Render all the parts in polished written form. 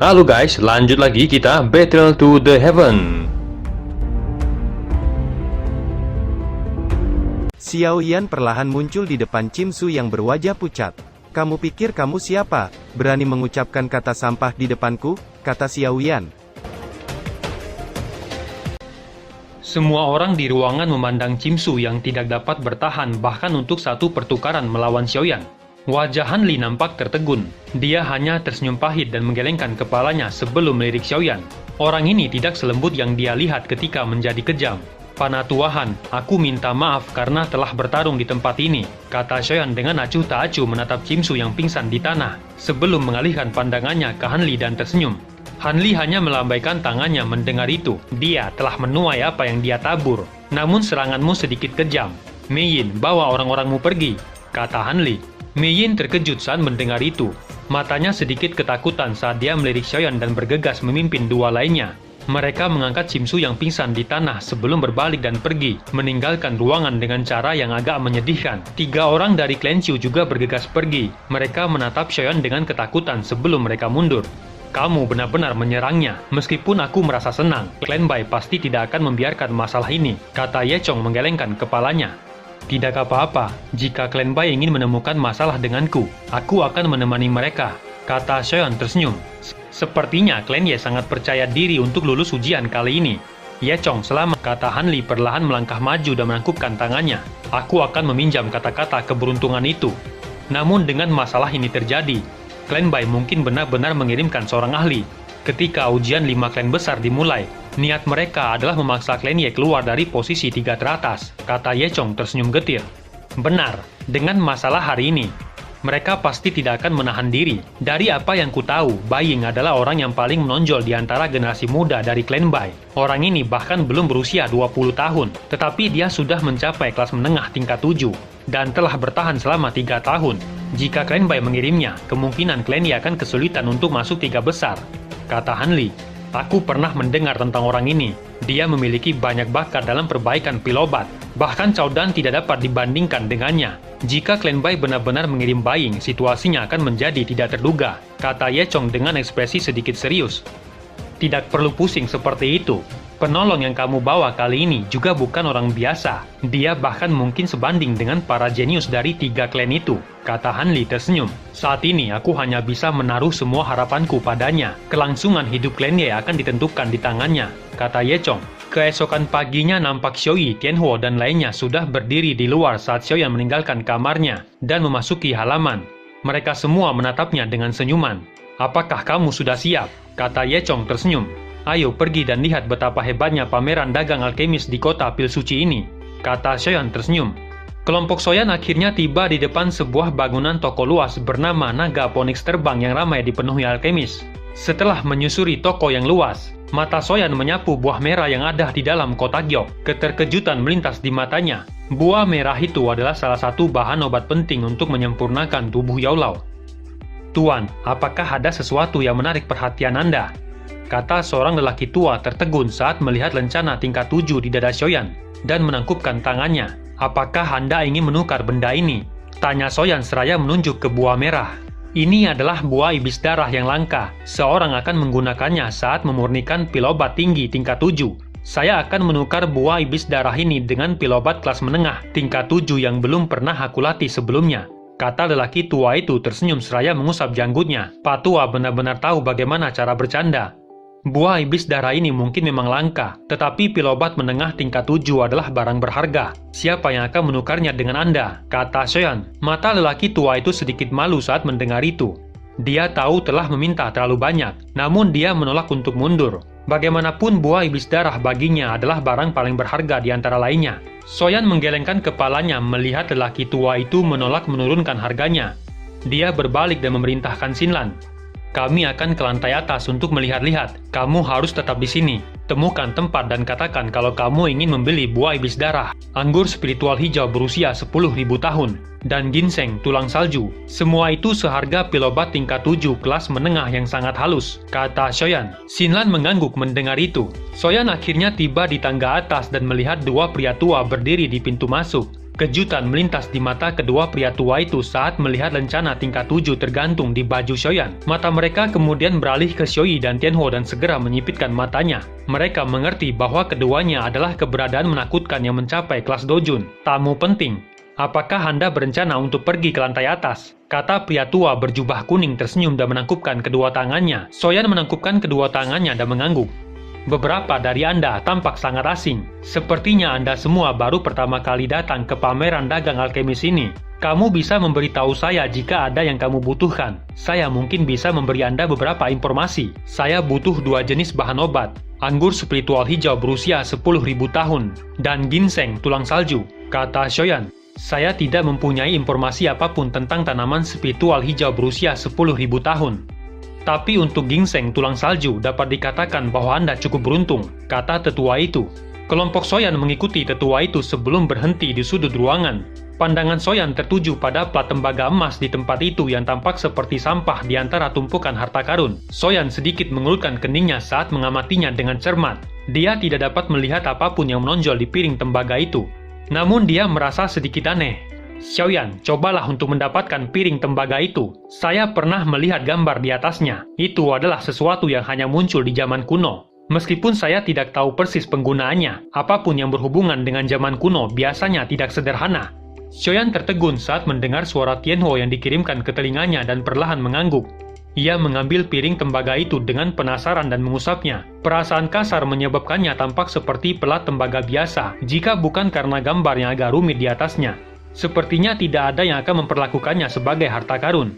Halo guys, lanjut lagi kita Battle to the Heaven. Xiao Yan perlahan muncul di depan Cimsu yang berwajah pucat. "Kamu pikir kamu siapa? Berani mengucapkan kata sampah di depanku?" kata Xiao Yan. Semua orang di ruangan memandang Cimsu yang tidak dapat bertahan bahkan untuk satu pertukaran melawan Xiaoyan. Wajah Han Li nampak tertegun. Dia hanya tersenyum pahit dan menggelengkan kepalanya sebelum melirik Xiaoyan. Orang ini tidak selembut yang dia lihat ketika menjadi kejam. "Pana Tuahan, aku minta maaf karena telah bertarung di tempat ini," kata Xiaoyan dengan acuh tak acuh menatap Cimsu yang pingsan di tanah, sebelum mengalihkan pandangannya ke Han Li dan tersenyum. Han Li hanya melambaikan tangannya mendengar itu. Dia telah menuai apa yang dia tabur. "Namun seranganmu sedikit kejam. Mei Yin, bawa orang-orangmu pergi," kata Han Li. Mei Yin terkejut saat mendengar itu. Matanya sedikit ketakutan saat dia melirik Xiaoyan dan bergegas memimpin dua lainnya. Mereka mengangkat Cimsu yang pingsan di tanah sebelum berbalik dan pergi, meninggalkan ruangan dengan cara yang agak menyedihkan. 3 orang dari klan Qiu juga bergegas pergi. Mereka menatap Xiaoyan dengan ketakutan sebelum mereka mundur. "Kamu benar-benar menyerangnya. Meskipun aku merasa senang, Klan Bai pasti tidak akan membiarkan masalah ini," kata Ye Chong menggelengkan kepalanya. "Tidak apa-apa, jika Klan Bai ingin menemukan masalah denganku, aku akan menemani mereka," kata Xiaoyan tersenyum. Sepertinya Klan Ye sangat percaya diri untuk lulus ujian kali ini. "Ye Chong, selamat," kata Han Li perlahan melangkah maju dan menangkupkan tangannya. "Aku akan meminjam kata-kata keberuntungan itu." Namun dengan masalah ini terjadi, Klan Bai mungkin benar-benar mengirimkan seorang ahli. Ketika ujian 5 klan besar dimulai, niat mereka adalah memaksa Klan Ye keluar dari posisi 3 teratas, kata Ye Chong tersenyum getir. "Benar, dengan masalah hari ini, mereka pasti tidak akan menahan diri. Dari apa yang ku tahu, Bai Ying adalah orang yang paling menonjol di antara generasi muda dari Klan Bai. Orang ini bahkan belum berusia 20 tahun, tetapi dia sudah mencapai kelas menengah tingkat 7, dan telah bertahan selama 3 tahun. Jika Klan Bai mengirimnya, kemungkinan Klan Ye akan kesulitan untuk masuk 3 besar, kata Han Li. "Aku pernah mendengar tentang orang ini. Dia memiliki banyak bakat dalam perbaikan pil obat. Bahkan Cao Dan tidak dapat dibandingkan dengannya. Jika Klan Bai benar-benar mengirim Bai Ying, situasinya akan menjadi tidak terduga," kata Ye Chong dengan ekspresi sedikit serius. "Tidak perlu pusing seperti itu. Penolong yang kamu bawa kali ini juga bukan orang biasa. Dia bahkan mungkin sebanding dengan para jenius dari 3 klan itu," kata Han Li tersenyum. "Saat ini aku hanya bisa menaruh semua harapanku padanya. Kelangsungan hidup Klan Ye akan ditentukan di tangannya," kata Ye Chong. Keesokan paginya nampak Xiaoyi, Tianhuo, dan lainnya sudah berdiri di luar saat Xiaoyan meninggalkan kamarnya dan memasuki halaman. Mereka semua menatapnya dengan senyuman. "Apakah kamu sudah siap?" kata Ye Chong tersenyum. "Ayo pergi dan lihat betapa hebatnya pameran dagang alkemis di kota pil suci ini," kata Xiaoyan tersenyum. Kelompok Xiaoyan akhirnya tiba di depan sebuah bangunan toko luas bernama Naga Phoenix Terbang yang ramai dipenuhi alkemis. Setelah menyusuri toko yang luas, mata Xiaoyan menyapu buah merah yang ada di dalam kotak giok. Keterkejutan melintas di matanya. Buah merah itu adalah salah satu bahan obat penting untuk menyempurnakan tubuh Yaolao. "Tuan, apakah ada sesuatu yang menarik perhatian Anda?" kata seorang lelaki tua tertegun saat melihat lencana tingkat 7 di dada Xiaoyan dan menangkupkan tangannya. "Apakah Anda ingin menukar benda ini?" tanya Xiaoyan seraya menunjuk ke buah merah. "Ini adalah buah iblis darah yang langka. Seorang akan menggunakannya saat memurnikan pil obat tinggi tingkat 7. Saya akan menukar buah iblis darah ini dengan pil obat kelas menengah tingkat 7 yang belum pernah aku latih sebelumnya," kata lelaki tua itu tersenyum seraya mengusap janggutnya. Pak tua benar-benar tahu bagaimana cara bercanda. "Buah iblis darah ini mungkin memang langka, tetapi pil obat menengah tingkat 7 adalah barang berharga. Siapa yang akan menukarnya dengan Anda?" kata Xiaoyan. Mata lelaki tua itu sedikit malu saat mendengar itu. Dia tahu telah meminta terlalu banyak, namun dia menolak untuk mundur. Bagaimanapun buah iblis darah baginya adalah barang paling berharga di antara lainnya. Xiaoyan menggelengkan kepalanya melihat lelaki tua itu menolak menurunkan harganya. Dia berbalik dan memerintahkan Xinlan. "Kami akan ke lantai atas untuk melihat-lihat. Kamu harus tetap di sini. Temukan tempat dan katakan kalau kamu ingin membeli buah iblis darah, anggur spiritual hijau berusia 10.000 tahun, dan ginseng tulang salju. Semua itu seharga pil obat tingkat 7 kelas menengah yang sangat halus," kata Xiaoyan. Xinlan mengangguk mendengar itu. Xiaoyan akhirnya tiba di tangga atas dan melihat 2 pria tua berdiri di pintu masuk. Kejutan melintas di mata kedua pria tua itu saat melihat lencana tingkat 7 tergantung di baju Xiaoyan. Mata mereka kemudian beralih ke Xiaoyi dan Tianhuo dan segera menyipitkan matanya. Mereka mengerti bahwa keduanya adalah keberadaan menakutkan yang mencapai kelas Dojun. Tamu penting. Apakah Anda berencana untuk pergi ke lantai atas? Kata pria tua berjubah kuning tersenyum dan menangkupkan kedua tangannya. Xiaoyan menangkupkan kedua tangannya dan mengangguk. Beberapa dari Anda tampak sangat asing. Sepertinya Anda semua baru pertama kali datang ke pameran dagang alkemis ini. Kamu bisa memberitahu saya jika ada yang kamu butuhkan. Saya mungkin bisa memberi Anda beberapa informasi. Saya butuh 2 jenis bahan obat. Anggur spiritual hijau berusia 10.000 tahun. Dan ginseng tulang salju. Kata Xiaoyan. Saya tidak mempunyai informasi apapun tentang tanaman spiritual hijau berusia 10.000 tahun. Tapi untuk ginseng tulang salju dapat dikatakan bahwa Anda cukup beruntung, kata tetua itu. Kelompok Xiaoyan mengikuti tetua itu sebelum berhenti di sudut ruangan. Pandangan Xiaoyan tertuju pada plat tembaga emas di tempat itu yang tampak seperti sampah di antara tumpukan harta karun. Xiaoyan sedikit mengelutkan keningnya saat mengamatinya dengan cermat. Dia tidak dapat melihat apapun yang menonjol di piring tembaga itu. Namun dia merasa sedikit aneh. Xiaoyan, cobalah untuk mendapatkan piring tembaga itu. Saya pernah melihat gambar di atasnya. Itu adalah sesuatu yang hanya muncul di zaman kuno. Meskipun saya tidak tahu persis penggunaannya, apapun yang berhubungan dengan zaman kuno biasanya tidak sederhana. Xiaoyan tertegun saat mendengar suara Tianhuo yang dikirimkan ke telinganya dan perlahan mengangguk. Ia mengambil piring tembaga itu dengan penasaran dan mengusapnya. Perasaan kasar menyebabkannya tampak seperti pelat tembaga biasa, jika bukan karena gambar yang agak rumit di atasnya. Sepertinya tidak ada yang akan memperlakukannya sebagai harta karun.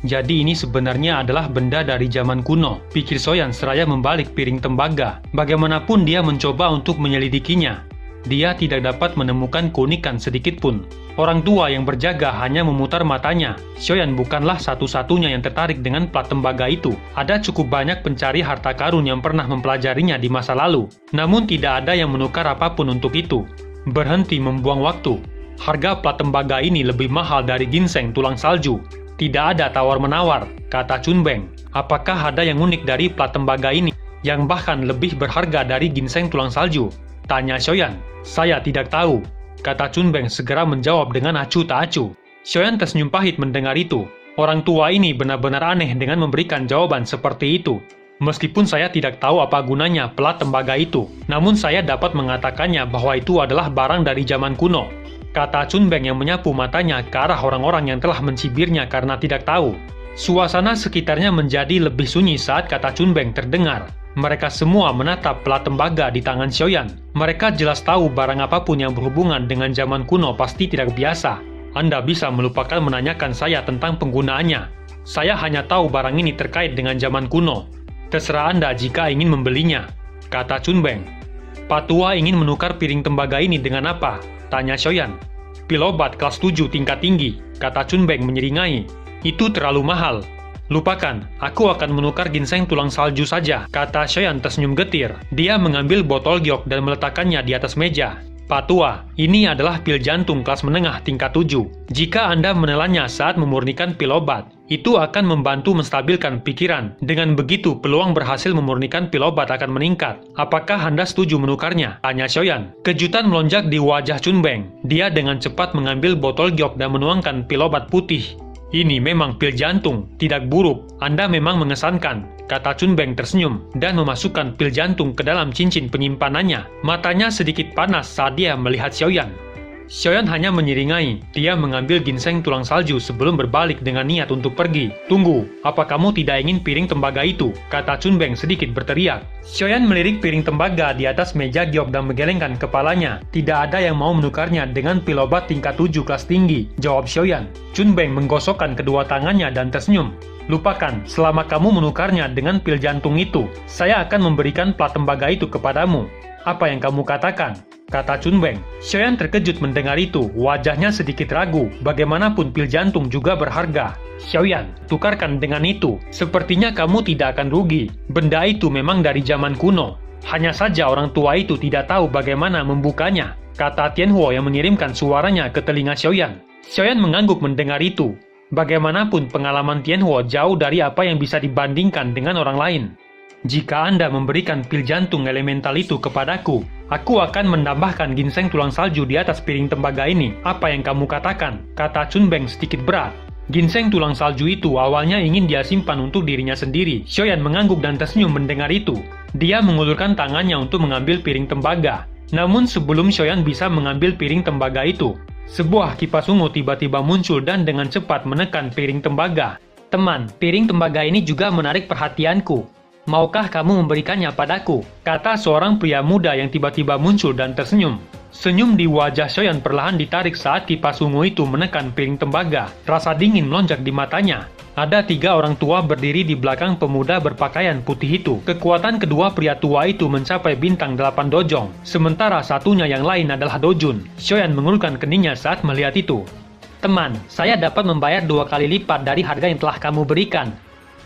Jadi ini sebenarnya adalah benda dari zaman kuno, pikir Xiaoyan seraya membalik piring tembaga. Bagaimanapun dia mencoba untuk menyelidikinya. Dia tidak dapat menemukan keunikan sedikit pun. Orang tua yang berjaga hanya memutar matanya. Xiaoyan bukanlah satu-satunya yang tertarik dengan plat tembaga itu. Ada cukup banyak pencari harta karun yang pernah mempelajarinya di masa lalu. Namun tidak ada yang menukar apapun untuk itu. Berhenti membuang waktu. Harga plat tembaga ini lebih mahal dari ginseng tulang salju. Tidak ada tawar-menawar, kata Chunbeng. Apakah ada yang unik dari plat tembaga ini, yang bahkan lebih berharga dari ginseng tulang salju? Tanya Xiaoyan. Saya tidak tahu, kata Chunbeng segera menjawab dengan acuh tak acuh. Xiaoyan tersenyum pahit mendengar itu. Orang tua ini benar-benar aneh dengan memberikan jawaban seperti itu. Meskipun saya tidak tahu apa gunanya plat tembaga itu, namun saya dapat mengatakannya bahwa itu adalah barang dari zaman kuno. Kata Chunbeng yang menyapu matanya ke arah orang-orang yang telah mencibirnya karena tidak tahu. Suasana sekitarnya menjadi lebih sunyi saat kata Chunbeng terdengar. Mereka semua menatap plat tembaga di tangan Xiaoyan. Mereka jelas tahu barang apapun yang berhubungan dengan zaman kuno pasti tidak biasa. Anda bisa melupakan menanyakan saya tentang penggunaannya. Saya hanya tahu barang ini terkait dengan zaman kuno. Terserah Anda jika ingin membelinya, kata Chunbeng. Pak Tua ingin menukar piring tembaga ini dengan apa? Tanya Xiaoyan. Pil obat kelas 7 tingkat tinggi, kata Chunbeng menyeringai. Itu terlalu mahal. Lupakan, aku akan menukar ginseng tulang salju saja, kata Xiaoyan tersenyum getir. Dia mengambil botol giok dan meletakkannya di atas meja. Pak Tua, ini adalah pil jantung kelas menengah tingkat 7. Jika Anda menelannya saat memurnikan pil obat, itu akan membantu menstabilkan pikiran. Dengan begitu, peluang berhasil memurnikan pil obat akan meningkat. Apakah Anda setuju menukarnya? Tanya Xiaoyan. Kejutan melonjak di wajah Chunbeng. Dia dengan cepat mengambil botol giok dan menuangkan pil obat putih. Ini memang pil jantung, tidak buruk. Anda memang mengesankan, kata Chunbeng tersenyum, dan memasukkan pil jantung ke dalam cincin penyimpanannya. Matanya sedikit panas saat dia melihat Xiaoyan. Xiaoyan hanya menyeringai. Dia mengambil ginseng tulang salju sebelum berbalik dengan niat untuk pergi. Tunggu, apa kamu tidak ingin piring tembaga itu? Kata Chunbeng sedikit berteriak. Xiaoyan melirik piring tembaga di atas meja giok dan menggelengkan kepalanya. Tidak ada yang mau menukarnya dengan pil obat tingkat 7 kelas tinggi, jawab Xiaoyan. Chunbeng menggosokkan kedua tangannya dan tersenyum. Lupakan, selama kamu menukarnya dengan pil jantung itu, saya akan memberikan plat tembaga itu kepadamu. Apa yang kamu katakan? Kata Chunbeng. Xiaoyan terkejut mendengar itu. Wajahnya sedikit ragu. Bagaimanapun pil jantung juga berharga. Xiaoyan, tukarkan dengan itu. Sepertinya kamu tidak akan rugi. Benda itu memang dari zaman kuno. Hanya saja orang tua itu tidak tahu bagaimana membukanya, kata Tianhuo yang mengirimkan suaranya ke telinga Xiaoyan. Xiaoyan mengangguk mendengar itu. Bagaimanapun pengalaman Tianhuo jauh dari apa yang bisa dibandingkan dengan orang lain. Jika Anda memberikan pil jantung elemental itu kepadaku, aku akan menambahkan ginseng tulang salju di atas piring tembaga ini. Apa yang kamu katakan? Kata Chunbeng sedikit berat. Ginseng tulang salju itu awalnya ingin dia simpan untuk dirinya sendiri. Xiaoyan mengangguk dan tersenyum mendengar itu. Dia mengulurkan tangannya untuk mengambil piring tembaga. Namun sebelum Xiaoyan bisa mengambil piring tembaga itu, sebuah kipas ungu tiba-tiba muncul dan dengan cepat menekan piring tembaga. Teman, piring tembaga ini juga menarik perhatianku. Maukah kamu memberikannya padaku? Kata seorang pria muda yang tiba-tiba muncul dan tersenyum. Senyum di wajah Xiaoyan perlahan ditarik saat kipas ungu itu menekan piring tembaga. Rasa dingin melonjak di matanya. Ada 3 orang tua berdiri di belakang pemuda berpakaian putih itu. Kekuatan kedua pria tua itu mencapai bintang 8 dojong, sementara satunya yang lain adalah dojun. Xiaoyan mengulurkan keningnya saat melihat itu. Teman, saya dapat membayar 2 kali lipat dari harga yang telah kamu berikan.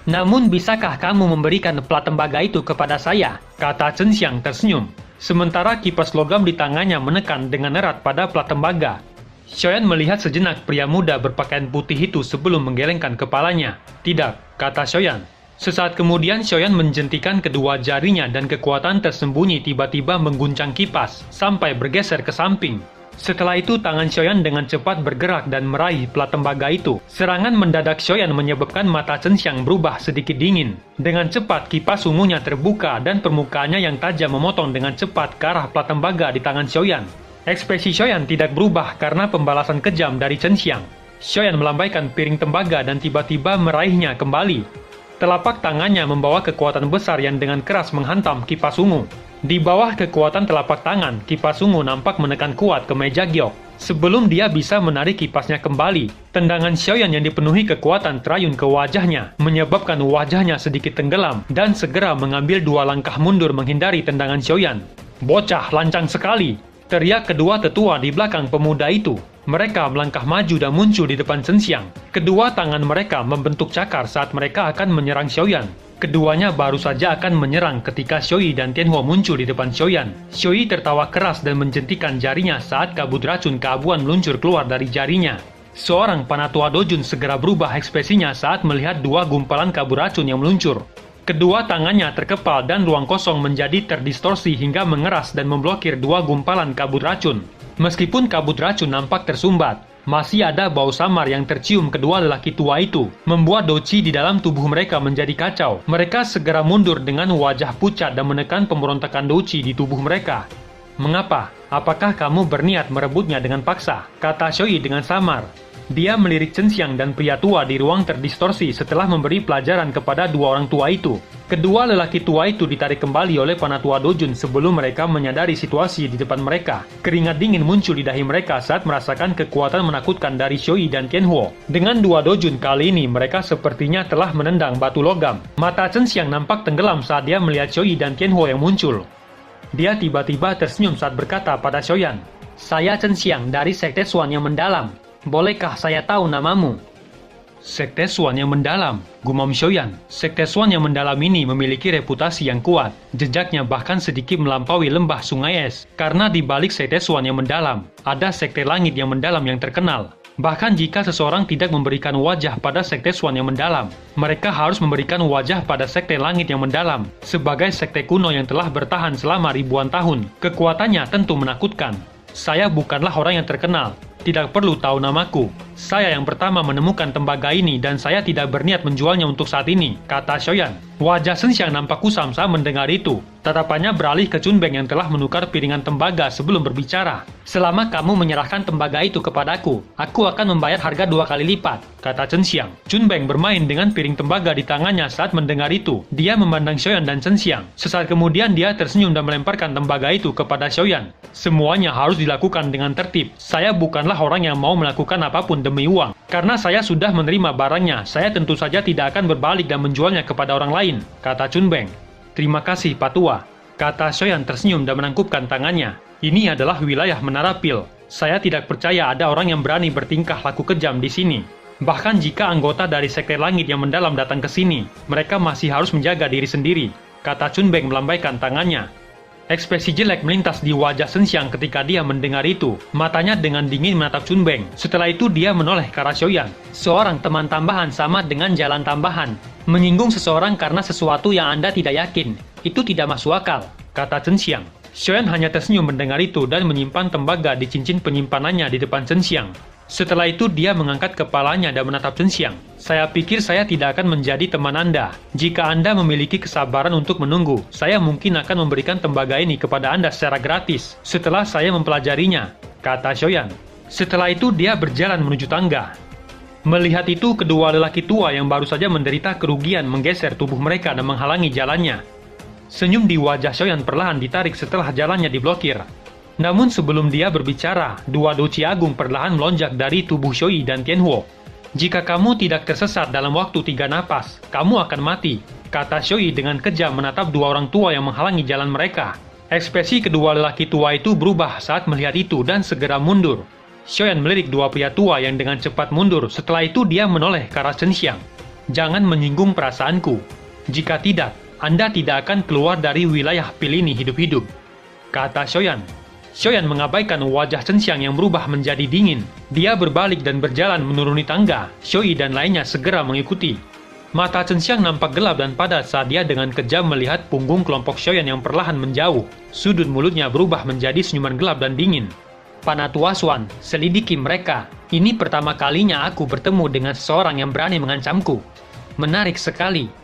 Namun bisakah kamu memberikan plat tembaga itu kepada saya? Kata Chen Xiang tersenyum. Sementara kipas logam di tangannya menekan dengan erat pada plat tembaga. Xiaoyan melihat sejenak pria muda berpakaian putih itu sebelum menggelengkan kepalanya. Tidak, kata Xiaoyan. Sesaat kemudian Xiaoyan menjentikan kedua jarinya dan kekuatan tersembunyi tiba-tiba mengguncang kipas sampai bergeser ke samping. Setelah itu tangan Xiaoyan dengan cepat bergerak dan meraih plat tembaga itu. Serangan mendadak Xiaoyan menyebabkan mata Chen Xiang berubah sedikit dingin. Dengan cepat kipas ungunya terbuka dan permukaannya yang tajam memotong dengan cepat ke arah plat tembaga di tangan Xiaoyan. Ekspresi Xiaoyan tidak berubah karena pembalasan kejam dari Chen Xiang. Xiaoyan melambaikan piring tembaga dan tiba-tiba meraihnya kembali. Telapak tangannya membawa kekuatan besar yang dengan keras menghantam kipas ungu. Di bawah kekuatan telapak tangan, kipas ungu nampak menekan kuat ke meja giok. Sebelum dia bisa menarik kipasnya kembali, tendangan Xiaoyan yang dipenuhi kekuatan terayun ke wajahnya, menyebabkan wajahnya sedikit tenggelam dan segera mengambil 2 langkah mundur menghindari tendangan Xiaoyan. Bocah lancang sekali! Teriak kedua tetua di belakang pemuda itu. Mereka melangkah maju dan muncul di depan Chen Xiang. Kedua tangan mereka membentuk cakar saat mereka akan menyerang Xiaoyan. Keduanya baru saja akan menyerang ketika Xiaoyi dan Tianhuo muncul di depan Xiaoyan. Xiaoyi tertawa keras dan menjentikan jarinya saat kabut racun keabuan meluncur keluar dari jarinya. Seorang panatua dojun segera berubah ekspresinya saat melihat 2 gumpalan kabut racun yang meluncur. Kedua tangannya terkepal dan ruang kosong menjadi terdistorsi hingga mengeras dan memblokir 2 gumpalan kabut racun. Meskipun kabut racun nampak tersumbat, masih ada bau samar yang tercium kedua lelaki tua itu, membuat doci di dalam tubuh mereka menjadi kacau. Mereka segera mundur dengan wajah pucat dan menekan pemberontakan doci di tubuh mereka. Mengapa? Apakah kamu berniat merebutnya dengan paksa? Kata Xiaoyi dengan samar. Dia melirik Chen Xiang dan pria tua di ruang terdistorsi setelah memberi pelajaran kepada 2 orang tua itu. Kedua lelaki tua itu ditarik kembali oleh panatua dojun sebelum mereka menyadari situasi di depan mereka. Keringat dingin muncul di dahi mereka saat merasakan kekuatan menakutkan dari Xiaoyi dan Tianhuo. Dengan 2 dojun kali ini mereka sepertinya telah menendang batu logam. Mata Chen Xiang nampak tenggelam saat dia melihat Xiaoyi dan Tianhuo yang muncul. Dia tiba-tiba tersenyum saat berkata pada Xiaoyan, "Saya Chen Xiang dari Sekte Xuan yang mendalam. Bolehkah saya tahu namamu?" Sekte Xuan yang mendalam, gumam Xiaoyan. Sekte Xuan yang mendalam ini memiliki reputasi yang kuat. Jejaknya bahkan sedikit melampaui lembah sungai es. Karena di balik Sekte Xuan yang mendalam, ada Sekte Langit yang mendalam yang terkenal. Bahkan jika seseorang tidak memberikan wajah pada Sekte Xuan yang mendalam, mereka harus memberikan wajah pada Sekte Langit yang mendalam. Sebagai sekte kuno yang telah bertahan selama ribuan tahun, kekuatannya tentu menakutkan. Saya bukanlah orang yang terkenal. Tidak perlu tahu namaku. Saya yang pertama menemukan tembaga ini dan saya tidak berniat menjualnya untuk saat ini, kata Xiaoyan. Wajah Shen Xiang nampak kusam saat mendengar itu. Tatapannya beralih ke Chunbeng yang telah menukar piringan tembaga sebelum berbicara. Selama kamu menyerahkan tembaga itu kepadaku, aku akan membayar harga 2 kali lipat, kata Chen Xiang. Chunbeng bermain dengan piring tembaga di tangannya saat mendengar itu. Dia memandang Xiaoyan dan Chen Xiang. Sesaat kemudian dia tersenyum dan melemparkan tembaga itu kepada Xiaoyan. Semuanya harus dilakukan dengan tertib. Saya bukanlah orang yang mau melakukan apapun demi uang. Karena saya sudah menerima barangnya, saya tentu saja tidak akan berbalik dan menjualnya kepada orang lain, kata Chunbeng. Terima kasih, Pak Tua, kata Xiaoyan tersenyum dan menangkupkan tangannya. Ini adalah wilayah Menara Pil. Saya tidak percaya ada orang yang berani bertingkah laku kejam di sini. Bahkan jika anggota dari Sekte Langit yang mendalam datang ke sini, mereka masih harus menjaga diri sendiri, kata Chunbeng melambaikan tangannya. Ekspresi jelek melintas di wajah Shen Xiang ketika dia mendengar itu. Matanya dengan dingin menatap Chun Beng. Setelah itu dia menoleh ke arah Xiaoyan. Seorang teman tambahan sama dengan jalan tambahan. Menyinggung seseorang karena sesuatu yang Anda tidak yakin. Itu tidak masuk akal, kata Shen Xiang. Xiaoyan hanya tersenyum mendengar itu dan menyimpan tembaga di cincin penyimpanannya di depan Shen Xiang. Setelah itu dia mengangkat kepalanya dan menatap Shen Xiang. Saya pikir saya tidak akan menjadi teman Anda. Jika Anda memiliki kesabaran untuk menunggu, saya mungkin akan memberikan tembaga ini kepada Anda secara gratis setelah saya mempelajarinya, kata Xiaoyan. Setelah itu dia berjalan menuju tangga. Melihat itu, kedua lelaki tua yang baru saja menderita kerugian menggeser tubuh mereka dan menghalangi jalannya. Senyum di wajah Xiaoyan perlahan ditarik setelah jalannya diblokir. Namun sebelum dia berbicara, dua doci agung perlahan melonjak dari tubuh Xioi dan Tianhuo. Jika kamu tidak tersesat dalam waktu 3 napas, kamu akan mati, kata Xioi dengan kejam menatap dua orang tua yang menghalangi jalan mereka. Ekspresi kedua lelaki tua itu berubah saat melihat itu dan segera mundur. Xiaoyan melirik dua pria tua yang dengan cepat mundur. Setelah itu dia menoleh ke arah Shen Xiang. Jangan menyinggung perasaanku. Jika tidak, Anda tidak akan keluar dari wilayah pil ini hidup-hidup, kata Xiaoyan. Xiaoyan mengabaikan wajah Shen Xiang yang berubah menjadi dingin. Dia berbalik dan berjalan menuruni tangga. Xioi dan lainnya segera mengikuti. Mata Shen Xiang nampak gelap dan padat saat dia dengan kejam melihat punggung kelompok Xiaoyan yang perlahan menjauh. Sudut mulutnya berubah menjadi senyuman gelap dan dingin. Panatua Xuan, selidiki mereka. Ini pertama kalinya aku bertemu dengan seseorang yang berani mengancamku. Menarik sekali.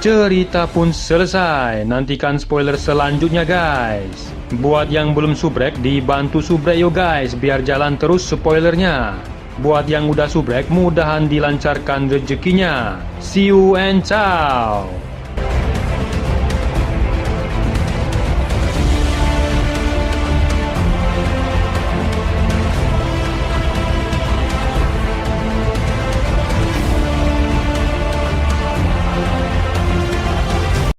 Cerita pun selesai. Nantikan spoiler selanjutnya guys. Buat yang belum subrek, dibantu subrek yo guys, biar jalan terus spoilernya. Buat yang udah subrek, mudahan dilancarkan rezekinya. See you and ciao.